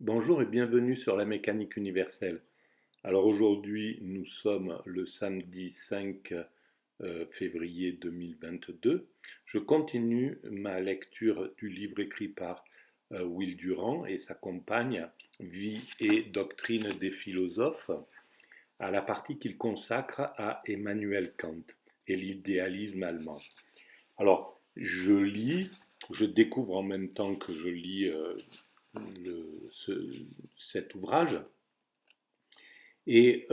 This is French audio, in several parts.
Bonjour et bienvenue sur la mécanique universelle. Alors aujourd'hui, nous sommes le samedi 5 février 2022. Je continue ma lecture du livre écrit par Will Durant et sa compagne Vie et doctrine des philosophes, à la partie qu'il consacre à Emmanuel Kant et l'idéalisme allemand. Alors, je découvre en même temps que je lis cet ouvrage et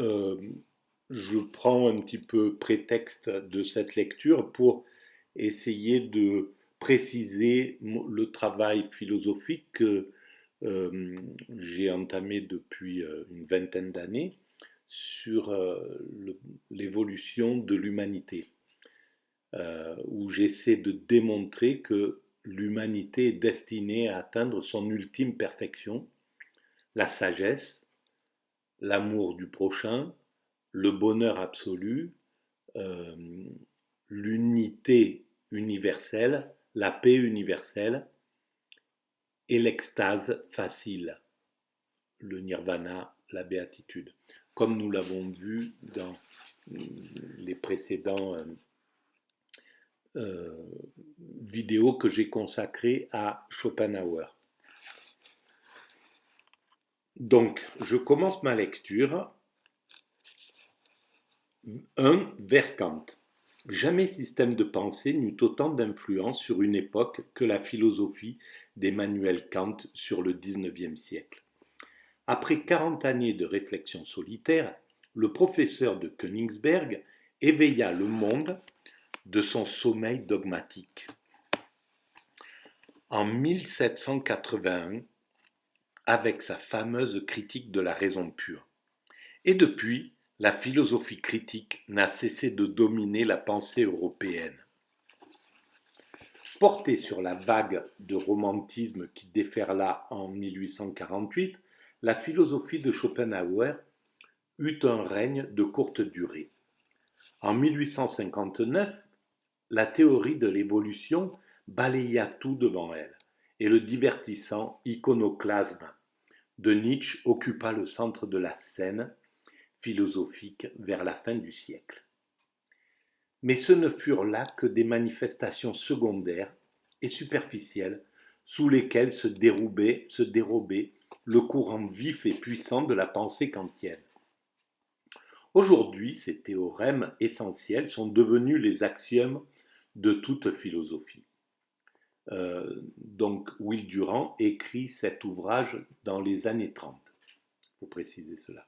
je prends un petit peu prétexte de cette lecture pour essayer de préciser le travail philosophique que j'ai entamé depuis une vingtaine d'années sur l'évolution de l'humanité, où j'essaie de démontrer que l'humanité est destinée à atteindre son ultime perfection, la sagesse, l'amour du prochain, le bonheur absolu, euh, l'unité universelle, la paix universelle et l'extase facile, le nirvana, la béatitude, comme nous l'avons vu dans les précédents euh, vidéos que j'ai consacrées à Schopenhauer. Donc, je commence ma lecture. 1. Vers Kant. Jamais système de pensée n'eut autant d'influence sur une époque que la philosophie d'Emmanuel Kant sur le XIXe siècle. Après 40 années de réflexion solitaire, le professeur de Königsberg éveilla le monde de son sommeil dogmatique. En 1781, avec sa fameuse critique de la raison pure. Et depuis, la philosophie critique n'a cessé de dominer la pensée européenne. Portée sur la vague de romantisme qui déferla en 1848, la philosophie de Schopenhauer eut un règne de courte durée. En 1859, la théorie de l'évolution balaya tout devant elle, et le divertissant iconoclasme de Nietzsche occupa le centre de la scène philosophique vers la fin du siècle. Mais ce ne furent là que des manifestations secondaires et superficielles sous lesquelles se dérobait le courant vif et puissant de la pensée kantienne. Aujourd'hui, ces théorèmes essentiels sont devenus les axiomes de toute philosophie. Donc, Will Durant écrit cet ouvrage dans les années 30. Il faut préciser cela.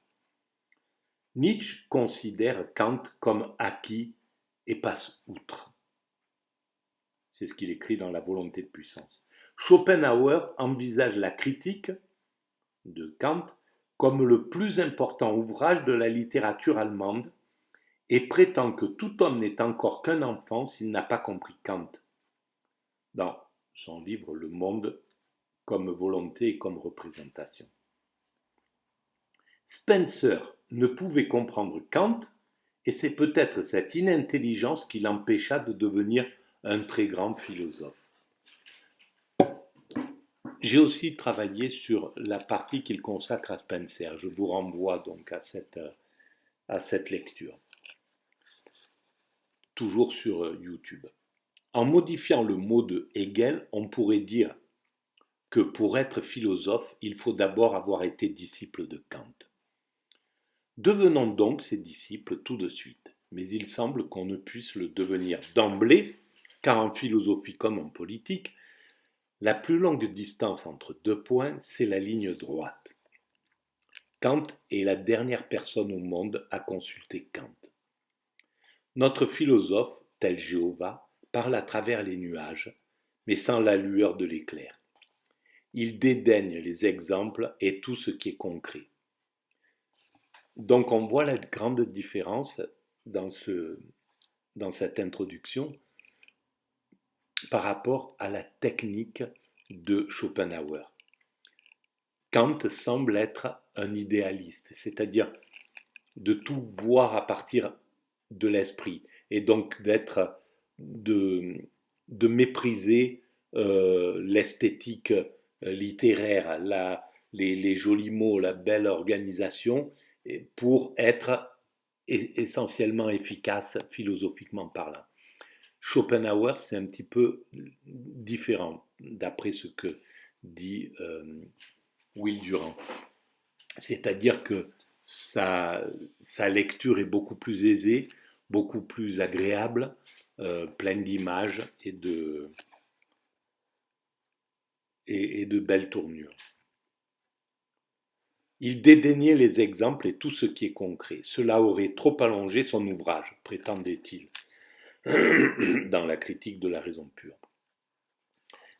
Nietzsche considère Kant comme acquis et passe outre. C'est ce qu'il écrit dans La volonté de puissance. Schopenhauer envisage la critique de Kant comme le plus important ouvrage de la littérature allemande et prétend que tout homme n'est encore qu'un enfant s'il n'a pas compris Kant, dans son livre Le monde comme volonté et comme représentation. Spencer ne pouvait comprendre Kant et c'est peut-être cette inintelligence qui l'empêcha de devenir un très grand philosophe. J'ai aussi travaillé sur la partie qu'il consacre à Spencer. Je vous renvoie donc à cette lecture, toujours sur YouTube. En modifiant le mot de Hegel, on pourrait dire que pour être philosophe, il faut d'abord avoir été disciple de Kant. Devenons donc ses disciples tout de suite, mais il semble qu'on ne puisse le devenir d'emblée, car en philosophie comme en politique, la plus longue distance entre deux points, c'est la ligne droite. Kant est la dernière personne au monde à consulter Kant. Notre philosophe, tel Jéhovah, parle à travers les nuages, mais sans la lueur de l'éclair. Il dédaigne les exemples et tout ce qui est concret. Donc on voit la grande différence dans cette introduction par rapport à la technique de Schopenhauer. Kant semble être un idéaliste, c'est-à-dire de tout voir à partir de l'esprit, et donc de mépriser l'esthétique littéraire, les jolis mots, la belle organisation, pour être essentiellement efficace philosophiquement parlant. Schopenhauer, c'est un petit peu différent, d'après ce que dit Will Durant. C'est-à-dire que sa lecture est beaucoup plus aisée, beaucoup plus agréable, pleine d'images et de belles tournures. Il dédaignait les exemples et tout ce qui est concret. Cela aurait trop allongé son ouvrage, prétendait-il, dans la critique de la raison pure.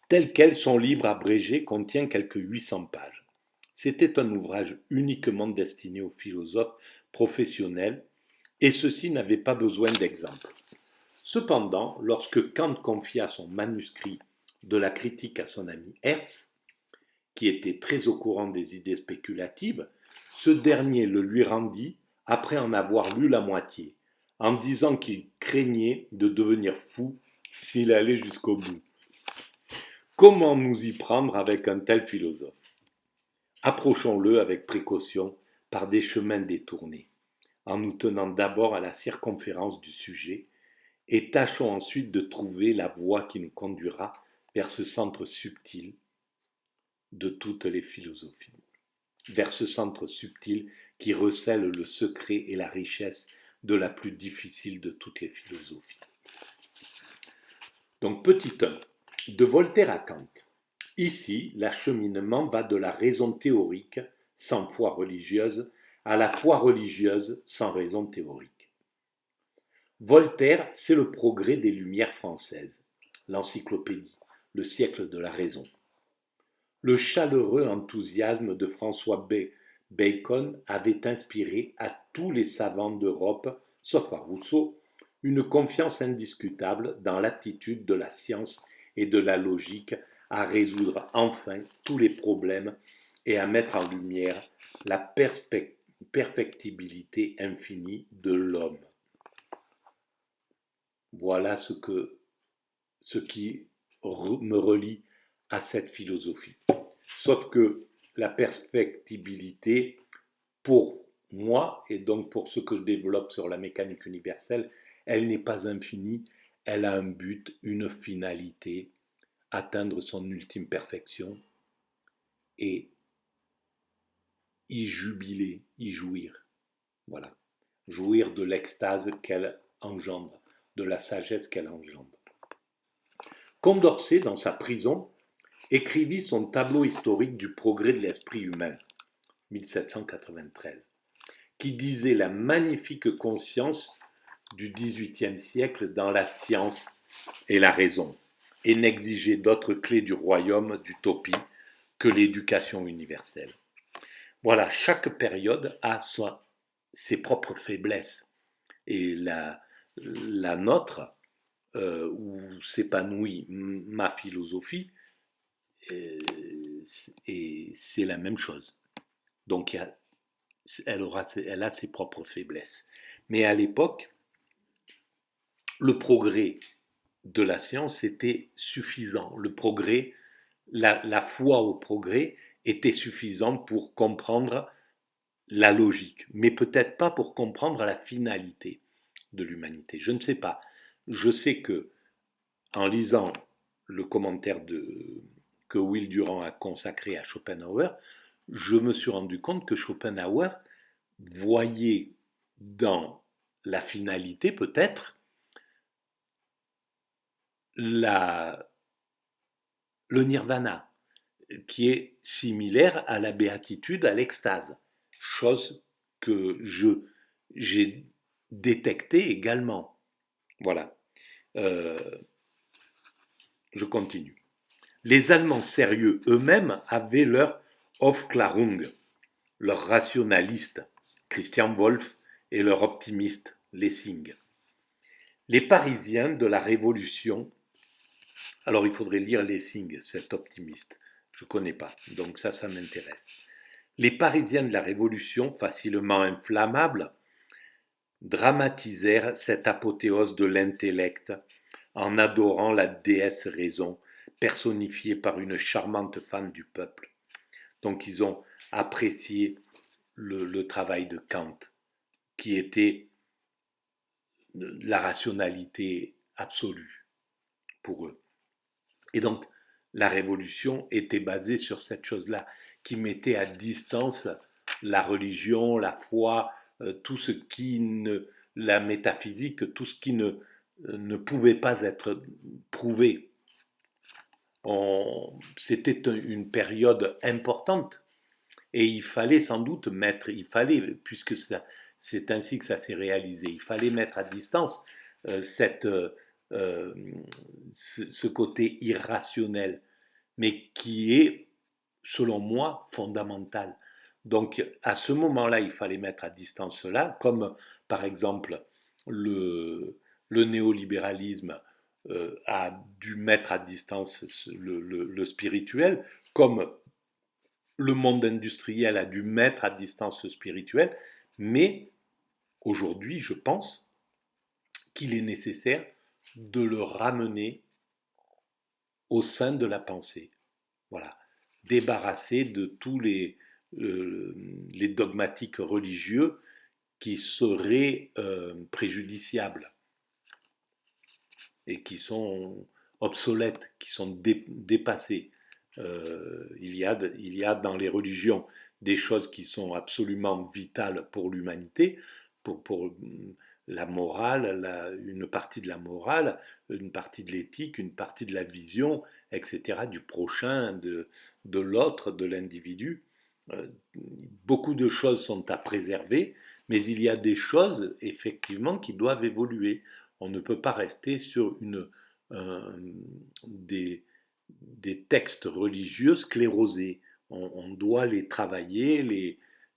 Tel quel, son livre abrégé contient quelques 800 pages. C'était un ouvrage uniquement destiné aux philosophes professionnels, et ceux-ci n'avaient pas besoin d'exemples. Cependant, lorsque Kant confia son manuscrit de la critique à son ami Hertz, qui était très au courant des idées spéculatives, ce dernier le lui rendit après en avoir lu la moitié, en disant qu'il craignait de devenir fou s'il allait jusqu'au bout. Comment nous y prendre avec un tel philosophe? Approchons-le avec précaution par des chemins détournés, en nous tenant d'abord à la circonférence du sujet, et tâchons ensuite de trouver la voie qui nous conduira vers ce centre subtil de toutes les philosophies, vers ce centre subtil qui recèle le secret et la richesse de la plus difficile de toutes les philosophies. Donc, petit 1, de Voltaire à Kant. Ici, l'acheminement va de la raison théorique, sans foi religieuse, à la foi religieuse sans raison théorique. Voltaire, c'est le progrès des Lumières françaises, l'encyclopédie, le siècle de la raison. Le chaleureux enthousiasme de François Bacon avait inspiré à tous les savants d'Europe, sauf à Rousseau, une confiance indiscutable dans l'aptitude de la science et de la logique à résoudre enfin tous les problèmes et à mettre en lumière la perfectibilité infinie de l'homme. Voilà ce qui me relie à cette philosophie. Sauf que la perfectibilité, pour moi, et donc pour ce que je développe sur la mécanique universelle, elle n'est pas infinie, elle a un but, une finalité, atteindre son ultime perfection et y jubiler, y jouir. Voilà. Jouir de l'extase qu'elle engendre, de la sagesse qu'elle engendre. Condorcet, dans sa prison, écrivit son tableau historique du progrès de l'esprit humain, 1793, qui disait la magnifique conscience du XVIIIe siècle dans la science et la raison, et n'exigeait d'autres clés du royaume d'utopie que l'éducation universelle. Voilà, chaque période a ses propres faiblesses, et la nôtre, où s'épanouit ma philosophie, et c'est la même chose. Donc elle a ses propres faiblesses. Mais à l'époque, le progrès de la science était suffisant. Le progrès, la foi au progrès était suffisant pour comprendre la logique, mais peut-être pas pour comprendre la finalité de l'humanité. Je ne sais pas. Je sais que en lisant le commentaire que Will Durant a consacré à Schopenhauer, je me suis rendu compte que Schopenhauer voyait dans la finalité peut-être le nirvana, qui est similaire à la béatitude, à l'extase, chose que j'ai détectée également. Voilà. Je continue. Les Allemands sérieux eux-mêmes avaient leur Aufklärung, leur rationaliste, Christian Wolff, et leur optimiste, Lessing. Les Parisiens de la Révolution, alors il faudrait lire Lessing, cet optimiste, je ne connais pas, donc ça m'intéresse. Les Parisiens de la Révolution, facilement inflammables, dramatisèrent cette apothéose de l'intellect en adorant la déesse raison, personnifiée par une charmante femme du peuple. Donc ils ont apprécié le travail de Kant, qui était la rationalité absolue pour eux. Et donc, la révolution était basée sur cette chose-là, qui mettait à distance la religion, la foi, tout ce qui ne, la métaphysique, tout ce qui ne pouvait pas être prouvé. C'était une période importante et il fallait sans doute puisque c'est ainsi que ça s'est réalisé, il fallait mettre à distance cette, ce côté irrationnel, mais qui est, selon moi, fondamental. Donc, à ce moment-là, il fallait mettre à distance cela, comme par exemple le néolibéralisme a dû mettre à distance le spirituel, comme le monde industriel a dû mettre à distance ce spirituel, mais aujourd'hui, je pense qu'il est nécessaire de le ramener au sein de la pensée. Voilà. Débarrasser de tous les dogmatiques religieux qui seraient préjudiciables et qui sont obsolètes, qui sont dépassés. Il y a dans les religions des choses qui sont absolument vitales pour l'humanité, pour la morale, une partie de la morale, une partie de l'éthique, une partie de la vision, etc., du prochain, de l'autre, de l'individu. Beaucoup de choses sont à préserver, mais il y a des choses, effectivement, qui doivent évoluer. On ne peut pas rester sur des textes religieux sclérosés. On doit les travailler,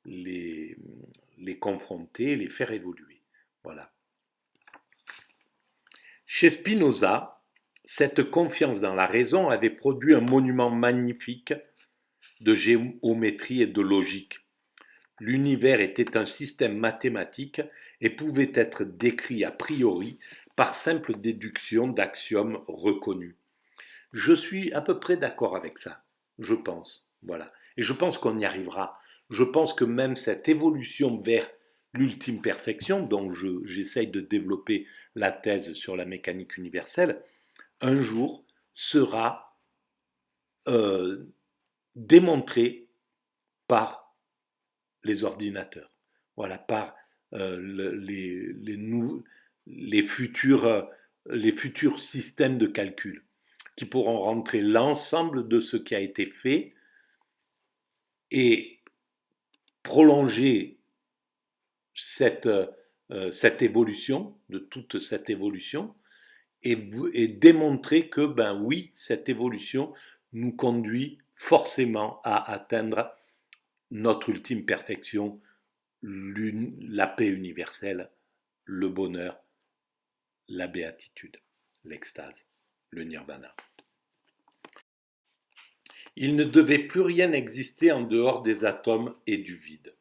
les confronter, les faire évoluer. Voilà. Chez Spinoza, cette confiance dans la raison avait produit un monument magnifique de géométrie et de logique. L'univers était un système mathématique et pouvait être décrit a priori par simple déduction d'axiomes reconnus. Je suis à peu près d'accord avec ça, je pense. Voilà. Et je pense qu'on y arrivera. Je pense que même cette évolution vers l'ultime perfection, dont j'essaye de développer la thèse sur la mécanique universelle, un jour sera démontrée par les ordinateurs. Voilà, par les futurs systèmes de calcul qui pourront rentrer l'ensemble de ce qui a été fait et prolonger cette évolution, de toute cette évolution, et démontrer que, ben oui, cette évolution nous conduit forcément à atteindre notre ultime perfection, la paix universelle, le bonheur, la béatitude, l'extase, le nirvana. Il ne devait plus rien exister en dehors des atomes et du vide.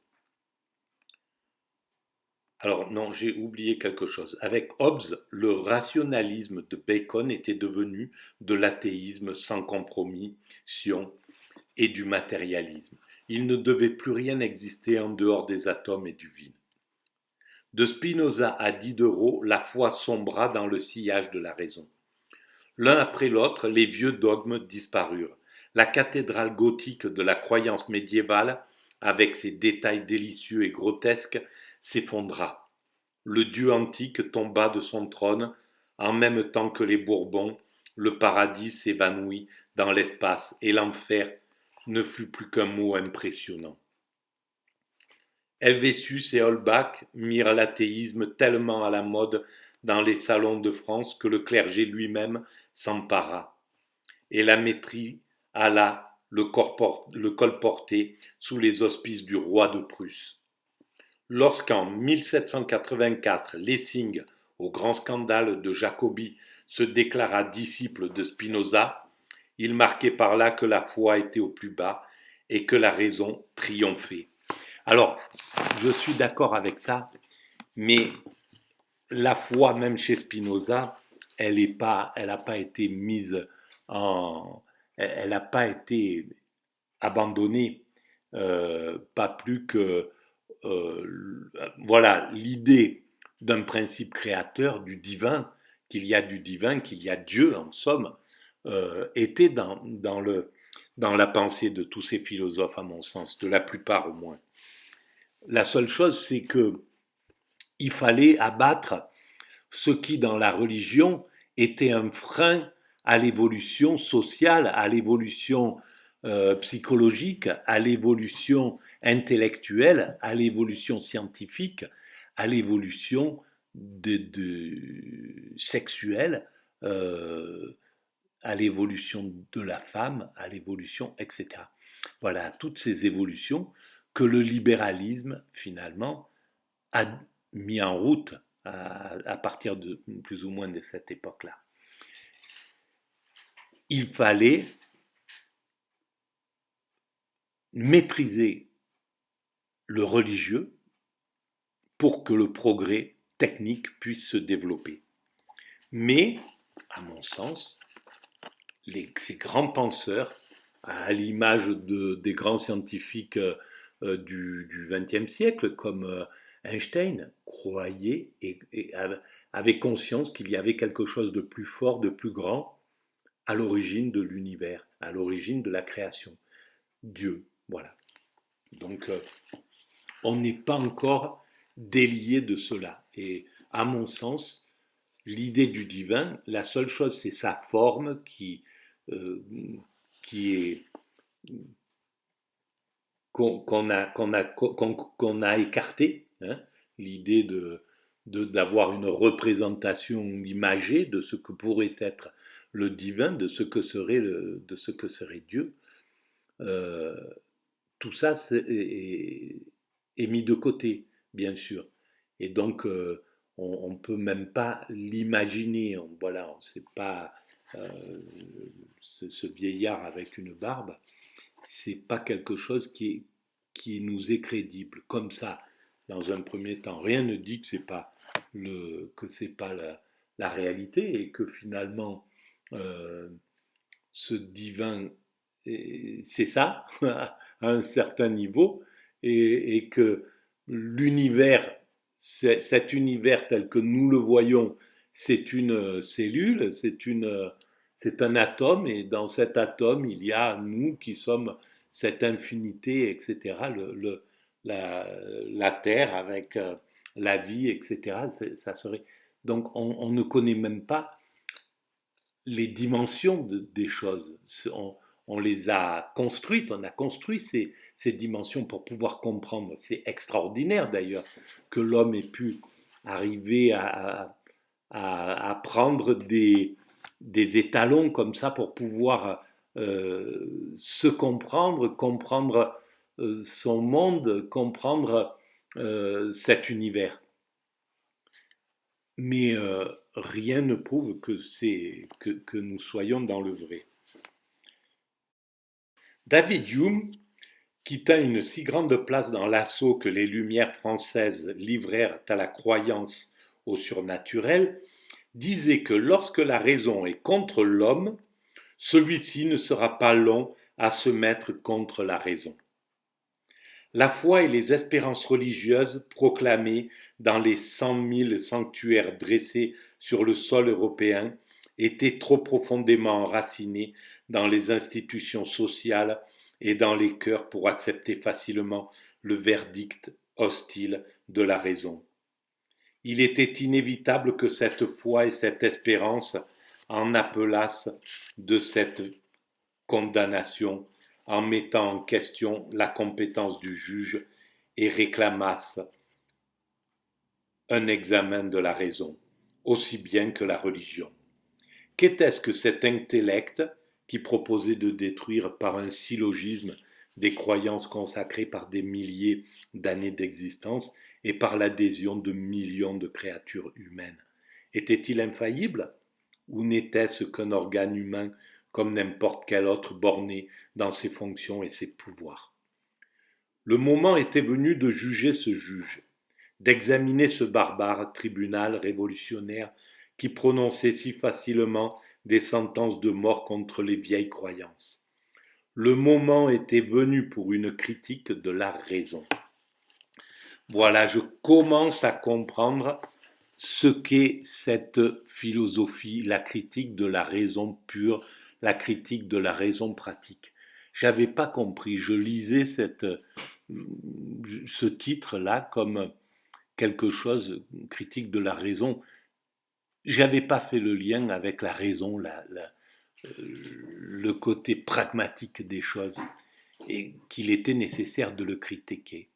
Alors non, j'ai oublié quelque chose. Avec Hobbes, le rationalisme de Bacon était devenu de l'athéisme sans compromission et du matérialisme. Il ne devait plus rien exister en dehors des atomes et du vide. De Spinoza à Diderot, la foi sombra dans le sillage de la raison. L'un après l'autre, les vieux dogmes disparurent. La cathédrale gothique de la croyance médiévale, avec ses détails délicieux et grotesques, s'effondra. Le Dieu antique tomba de son trône, en même temps que les Bourbons, le paradis s'évanouit dans l'espace et l'enfer ne fut plus qu'un mot impressionnant. Helvétius et Holbach mirent l'athéisme tellement à la mode dans les salons de France que le clergé lui-même s'empara, et la maîtrise alla le colporter sous les auspices du roi de Prusse. Lorsqu'en 1784 Lessing, au grand scandale de Jacobi, se déclara disciple de Spinoza, il marquait par là que la foi était au plus bas et que la raison triomphait. Alors, je suis d'accord avec ça, mais la foi, même chez Spinoza, elle n'a pas été mise elle n'a pas été abandonnée. pas plus que voilà l'idée d'un principe créateur, du divin, qu'il y a du divin, qu'il y a Dieu en somme, était dans la pensée de tous ces philosophes, à mon sens, de la plupart au moins. La seule chose, c'est que il fallait abattre ce qui, dans la religion, était un frein à l'évolution sociale, à l'évolution psychologique, à l'évolution intellectuelle, à l'évolution scientifique, à l'évolution sexuelle, à l'évolution de la femme, à l'évolution, etc. Voilà, toutes ces évolutions que le libéralisme, finalement, a mis en route à partir de plus ou moins de cette époque-là. Il fallait maîtriser le religieux pour que le progrès technique puisse se développer. Mais, à mon sens, ces grands penseurs, à l'image des grands scientifiques du XXe siècle, comme Einstein, croyaient et avaient conscience qu'il y avait quelque chose de plus fort, de plus grand à l'origine de l'univers, à l'origine de la création. Dieu, voilà. Donc, on n'est pas encore délié de cela. Et à mon sens, l'idée du divin, la seule chose, c'est sa forme euh, qui est qu'on a écartée, hein, l'idée d'avoir une représentation imagée de ce que pourrait être le divin, de ce que serait Dieu. Euh, Tout ça est mis de côté, bien sûr. Et donc, on ne peut même pas l'imaginer. Voilà, on ne sait pas euh, ce vieillard avec une barbe, c'est pas quelque chose qui nous est crédible. Comme ça, dans un premier temps, rien ne dit que c'est pas la réalité et que finalement, euh, ce divin, c'est ça, à un certain niveau, et que l'univers, cet univers tel que nous le voyons, c'est une cellule, c'est un atome, et dans cet atome, il y a nous qui sommes cette infinité, etc., la Terre avec la vie, etc. Ça serait... Donc on ne connaît même pas les dimensions des choses. On les a construites, on a construit ces dimensions pour pouvoir comprendre. C'est extraordinaire d'ailleurs que l'homme ait pu arriver à prendre des étalons comme ça pour pouvoir se comprendre, comprendre son monde, comprendre cet univers. Mais rien ne prouve que nous soyons dans le vrai. David Hume quitta une si grande place dans l'assaut que les Lumières françaises livrèrent à la croyance au surnaturel, disait que lorsque la raison est contre l'homme, celui-ci ne sera pas long à se mettre contre la raison. La foi et les espérances religieuses proclamées dans les 100 000 sanctuaires dressés sur le sol européen étaient trop profondément enracinées dans les institutions sociales et dans les cœurs pour accepter facilement le verdict hostile de la raison. Il était inévitable que cette foi et cette espérance en appelassent de cette condamnation en mettant en question la compétence du juge et réclamassent un examen de la raison, aussi bien que la religion. Qu'était-ce que cet intellect qui proposait de détruire par un syllogisme des croyances consacrées par des milliers d'années d'existence et par l'adhésion de millions de créatures humaines? Était-il infaillible? Ou n'était-ce qu'un organe humain comme n'importe quel autre borné dans ses fonctions et ses pouvoirs? Le moment était venu de juger ce juge, d'examiner ce barbare tribunal révolutionnaire qui prononçait si facilement des sentences de mort contre les vieilles croyances. Le moment était venu pour une critique de la raison. Voilà, je commence à comprendre ce qu'est cette philosophie, la critique de la raison pure, la critique de la raison pratique. J'avais pas compris, je lisais ce titre-là comme quelque chose, critique de la raison. J'avais pas fait le lien avec la raison, le côté pragmatique des choses, et qu'il était nécessaire de le critiquer.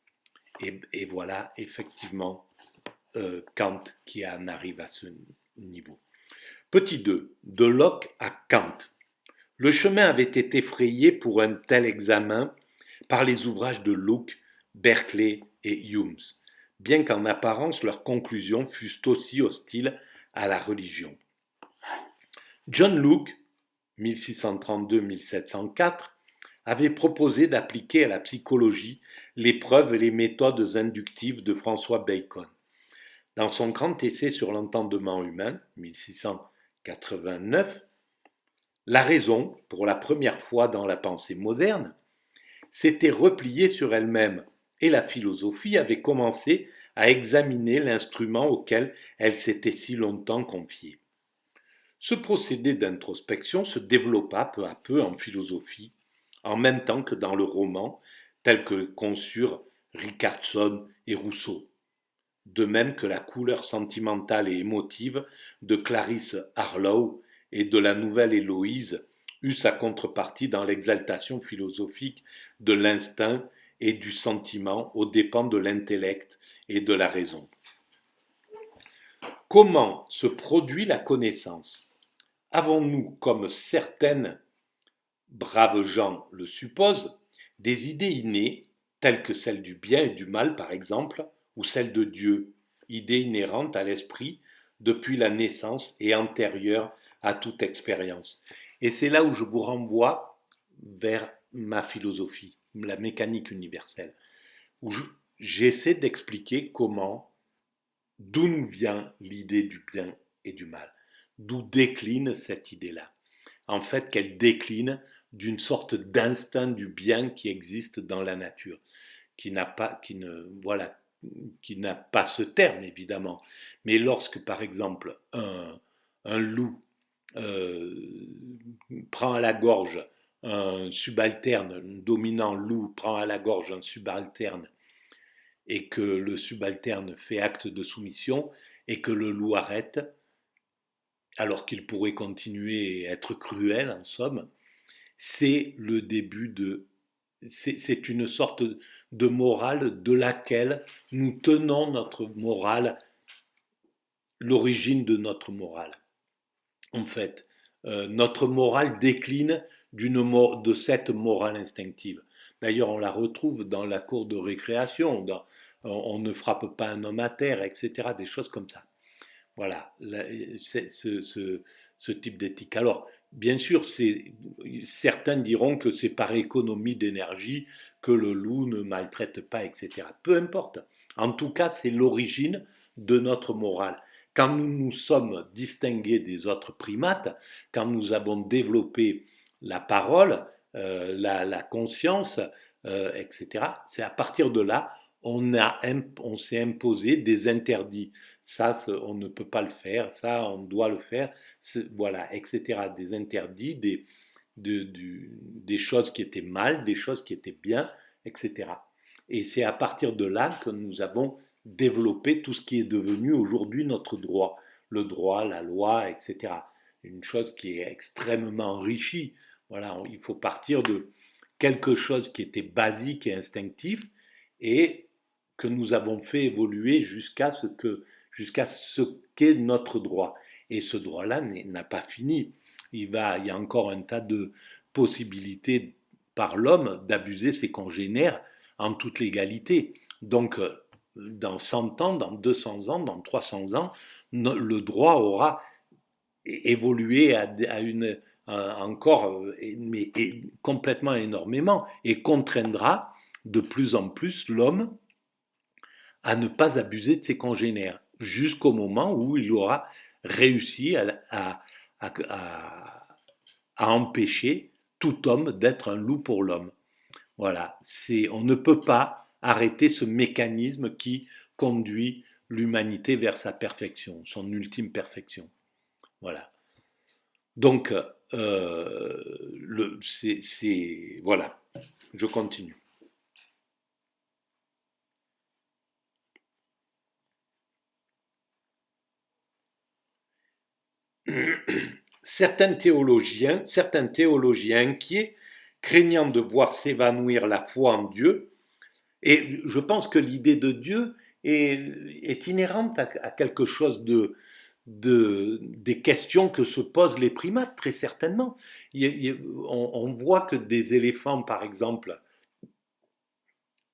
Et voilà, effectivement, Kant qui en arrive à ce niveau. Petit 2. De Locke à Kant. Le chemin avait été frayé pour un tel examen par les ouvrages de Locke, Berkeley et Hume, bien qu'en apparence leurs conclusions fussent aussi hostiles à la religion. John Locke, 1632-1704, avait proposé d'appliquer à la psychologie les preuves et les méthodes inductives de François Bacon. Dans son grand essai sur l'entendement humain, 1689, la raison, pour la première fois dans la pensée moderne, s'était repliée sur elle-même et la philosophie avait commencé à examiner l'instrument auquel elle s'était si longtemps confiée. Ce procédé d'introspection se développa peu à peu en philosophie, en même temps que dans le roman, tel que conçurent Richardson et Rousseau, de même que la couleur sentimentale et émotive de Clarisse Harlowe et de la nouvelle Héloïse eut sa contrepartie dans l'exaltation philosophique de l'instinct et du sentiment aux dépens de l'intellect et de la raison. Comment se produit la connaissance ? Avons-nous, comme certaines braves gens le supposent, des idées innées, telles que celles du bien et du mal par exemple, ou celles de Dieu, idées inhérentes à l'esprit depuis la naissance et antérieures à toute expérience. Et c'est là où je vous renvoie vers ma philosophie, la mécanique universelle, où j'essaie d'expliquer d'où nous vient l'idée du bien et du mal, d'où décline cette idée-là. En fait, qu'elle décline d'une sorte d'instinct du bien qui existe dans la nature, qui n'a pas ce terme évidemment, mais lorsque par exemple un loup prend à la gorge un subalterne, un dominant loup prend à la gorge un subalterne et que le subalterne fait acte de soumission et que le loup arrête, alors qu'il pourrait continuer à être cruel en somme, c'est le début c'est une sorte de morale de laquelle nous tenons notre morale, l'origine de notre morale. En fait, notre morale décline de cette morale instinctive. D'ailleurs, on la retrouve dans la cour de récréation, on ne frappe pas un homme à terre, etc., des choses comme ça. Voilà, ce type d'éthique. Alors, bien sûr, certains diront que c'est par économie d'énergie que le loup ne maltraite pas, etc. Peu importe. En tout cas, c'est l'origine de notre morale. Quand nous nous sommes distingués des autres primates, quand nous avons développé la parole, la conscience, etc., c'est à partir de là, on s'est imposé des interdits. Ça, on ne peut pas le faire, ça, on doit le faire, voilà, etc. Des interdits, des choses qui étaient mal, des choses qui étaient bien, etc. Et c'est à partir de là que nous avons développé tout ce qui est devenu aujourd'hui notre droit, le droit, la loi, etc. Une chose qui est extrêmement enrichie. Voilà, il faut partir de quelque chose qui était basique et instinctif et que nous avons fait évoluer jusqu'à ce qu'est notre droit. Et ce droit-là n'a pas fini. Il y a encore un tas de possibilités par l'homme d'abuser ses congénères en toute légalité. Donc, dans 100 ans, dans 200 ans, dans 300 ans, le droit aura évolué encore, mais complètement énormément, et contraindra de plus en plus l'homme à ne pas abuser de ses congénères, jusqu'au moment où il aura réussi à empêcher tout homme d'être un loup pour l'homme. Voilà, on ne peut pas arrêter ce mécanisme qui conduit l'humanité vers sa perfection, son ultime perfection. Voilà. Donc, voilà, je continue. Certains théologiens inquiets, craignant de voir s'évanouir la foi en Dieu, et je pense que l'idée de Dieu est inhérente à quelque chose des questions que se posent les primates, très certainement. On voit que des éléphants, par exemple,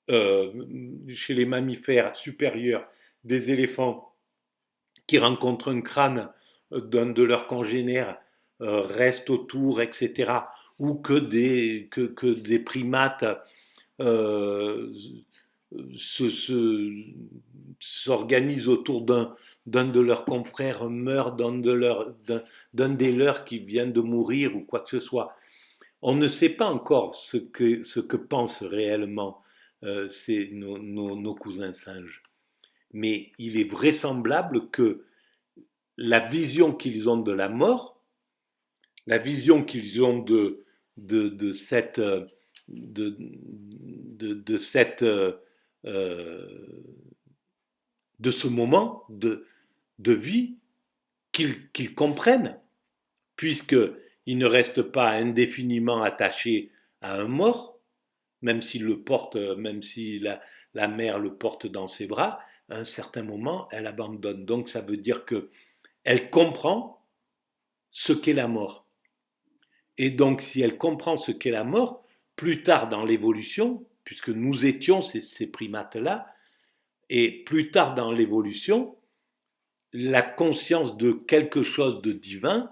chez les mammifères supérieurs, des éléphants qui rencontrent un crâne d'un de leurs congénères restent autour, etc. Ou que des primates euh, s'organisent autour d'un de leurs confrères, meurt d'un des leurs qui vient de mourir ou quoi que ce soit. On ne sait pas encore ce que pensent réellement nos cousins singes. Mais il est vraisemblable que la vision qu'ils ont de la mort, la vision qu'ils ont de cette, de cette de ce moment de vie, qu'ils comprennent, puisqu'ils ne restent pas indéfiniment attachés à un mort, même s'il le porte, même si la mère le porte dans ses bras, à un certain moment, elle abandonne. Donc ça veut dire qu'elle comprend ce qu'est la mort. Et donc si elle comprend ce qu'est la mort, plus tard dans l'évolution, puisque nous étions ces primates-là, et plus tard dans l'évolution, la conscience de quelque chose de divin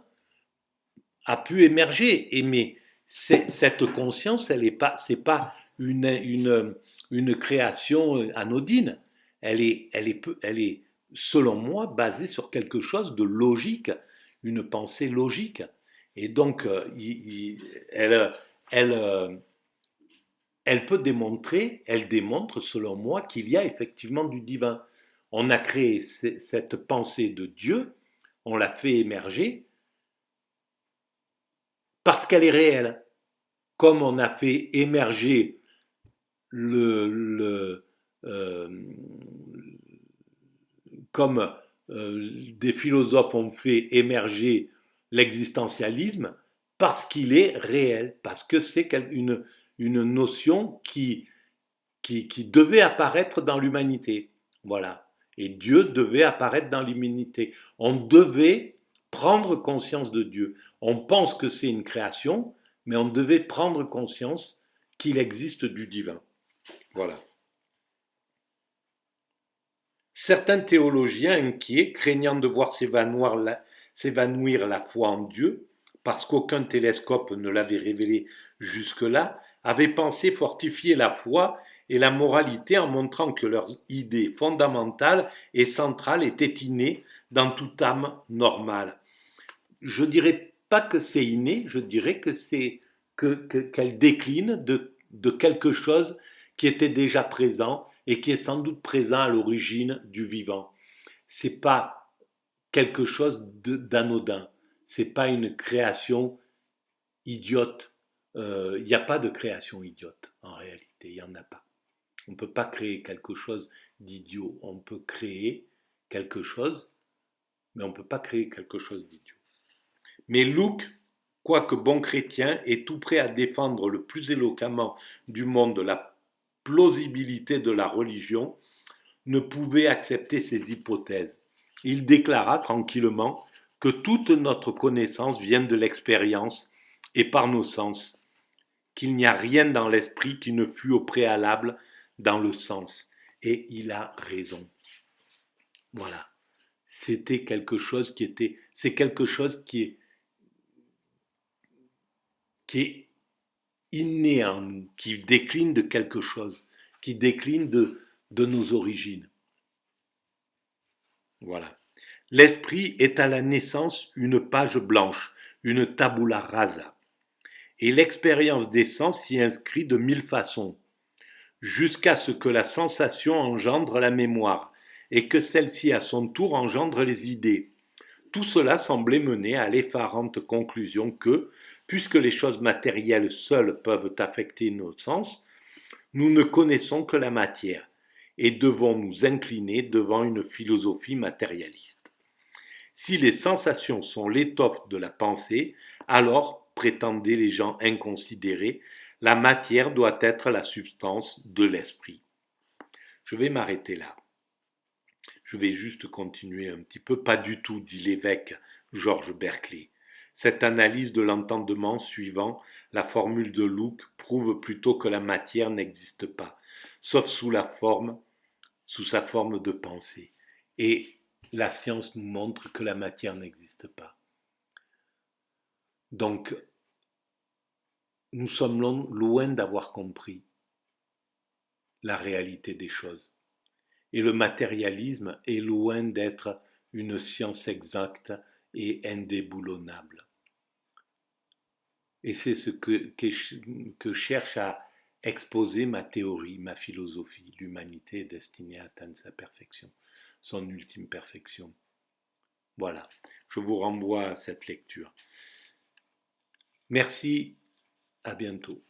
a pu émerger. Mais cette conscience, c'est pas une création anodine. Elle est, selon moi, basée sur quelque chose de logique, une pensée logique. Et donc, elle, elle peut démontrer, elle démontre, selon moi, qu'il y a effectivement du divin. On a créé cette pensée de Dieu, on l'a fait émerger parce qu'elle est réelle. Comme on a fait émerger euh, comme des philosophes ont fait émerger l'existentialisme, parce qu'il est réel, parce que c'est une notion qui devait apparaître dans l'humanité. Voilà. Et Dieu devait apparaître dans l'humanité. On devait prendre conscience de Dieu. On pense que c'est une création, mais on devait prendre conscience qu'il existe du divin. Voilà. Certains théologiens inquiets, craignant de voir s'évanouir la foi en Dieu, parce qu'aucun télescope ne l'avait révélé jusque-là, avaient pensé fortifier la foi et la moralité en montrant que leurs idées fondamentales et centrales étaient innées dans toute âme normale. Je ne dirais pas que c'est inné, je dirais qu'elle décline de quelque chose qui était déjà présent et qui est sans doute présent à l'origine du vivant. C'est pas quelque chose d'anodin, c'est pas une création idiote. Il n'y a pas de création idiote en réalité, il n'y en a pas. On ne peut pas créer quelque chose d'idiot. On peut créer quelque chose, mais on ne peut pas créer quelque chose d'idiot. Mais Luke, quoique bon chrétien, est tout prêt à défendre le plus éloquemment du monde la plausibilité de la religion, ne pouvait accepter ces hypothèses. Il déclara tranquillement que toute notre connaissance vient de l'expérience et par nos sens, qu'il n'y a rien dans l'esprit qui ne fût au préalable dans le sens. Et il a raison. Voilà. C'était quelque chose c'est quelque chose qui est inné en nous, qui décline de quelque chose, qui décline de nos origines. Voilà. L'esprit est à la naissance une page blanche, une tabula rasa. et l'expérience des sens s'y inscrit de 1000 façons, jusqu'à ce que la sensation engendre la mémoire, et que celle-ci à son tour engendre les idées. Tout cela semblait mener à l'effarante conclusion que, puisque les choses matérielles seules peuvent affecter nos sens, nous ne connaissons que la matière, et devons nous incliner devant une philosophie matérialiste. Si les sensations sont l'étoffe de la pensée, alors, prétendaient les gens inconsidérés, la matière doit être la substance de l'esprit. Je vais m'arrêter là. Je vais juste continuer un petit peu. Pas du tout, dit l'évêque Georges Berkeley. Cette analyse de l'entendement suivant la formule de Locke prouve plutôt que la matière n'existe pas, sauf sous sa forme de pensée. Et la science nous montre que la matière n'existe pas. Donc, nous sommes loin d'avoir compris la réalité des choses. Et le matérialisme est loin d'être une science exacte et indéboulonnable. Et c'est ce que cherche à exposer ma théorie, ma philosophie. L'humanité est destinée à atteindre sa perfection, son ultime perfection. Voilà, je vous renvoie à cette lecture. Merci, à bientôt.